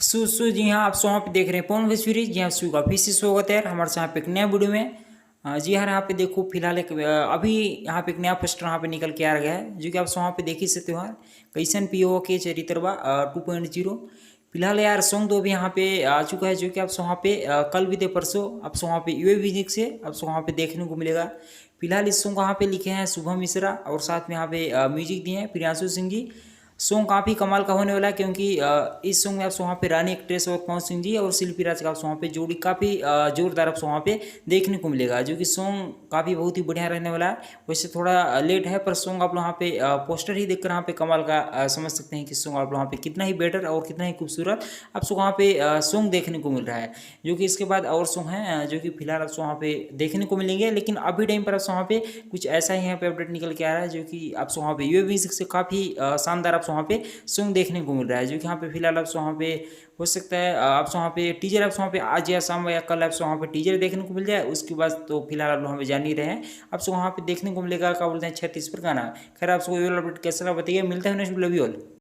जी हाँ, आप वहाँ पे देख रहे हैं पवन भोजपुरी। जी हाँ, का फिर से स्वागत है हमारे यहाँ पे एक नया वीडियो में। जी हाँ, यहाँ पे देखो फिलहाल एक अभी यहाँ पे एक नया पोस्टर यहाँ पे निकल के आ गया है, जो कि आप वहाँ पे देख ही सकते हो। कैसन पीओ के चरित्रवा 2.0 फिलहाल यार सॉन्ग तो अभी यहाँ पे आ चुका है, जो कि आप वहाँ पे कल भी थे परसों आप वहाँ पे यूए म्यूजिक से आप वहाँ पे देखने को मिलेगा। फिलहाल इस सॉन्ग को यहाँ पे लिखे हैं शुभम मिश्रा और साथ में यहाँ पे म्यूजिक दिए हैं प्रियांशु सिंह जी। सॉन्ग काफ़ी कमाल का होने वाला है, क्योंकि इस सॉन्ग में आप वहाँ पे रानी एक्ट्रेस और पवन सिंह जी और शिल्पी राज का आप वहाँ पे जोड़ी काफ़ी जोरदार आप वहाँ पे देखने को मिलेगा, जो कि सॉन्ग काफ़ी बहुत ही बढ़िया रहने वाला है। वैसे थोड़ा लेट है पर सॉन्ग आप वहाँ पे पोस्टर ही देखकर यहाँ पे कमाल का समझ सकते हैं कि सॉन्ग आप वहाँ पे कितना ही बेटर और कितना ही खूबसूरत आपको वहाँ पे सॉन्ग देखने को मिल रहा है। जो कि इसके बाद और सॉन्ग हैं जो कि फिलहाल आप वहाँ पे देखने को मिलेंगे, लेकिन अभी टाइम पर आप वहाँ पे कुछ ऐसा ही यहाँ पे अपडेट निकल के आ रहा है, जो कि आप वहाँ पे यूए म्यूजिक से काफ़ी शानदार आप वहाँ पे सॉन्ग देखने को मिल रहा है। जो कि यहाँ पे फिलहाल आप वहाँ पे हो सकता है आप वहाँ पे टीजर आप वहाँ पे आज या शाम या कल आप वहाँ पे टीजर देखने को मिल जाए। उसके बाद तो फिलहाल आप वहाँ पे जान ही रहे हैं, आप वहाँ पे देखने को मिलेगा क्या बोलते हैं 36 पर गाना। खैर आपको ये अपडेट कैसा लगा बताइए। मिलता है नेक्स्ट वीडियो।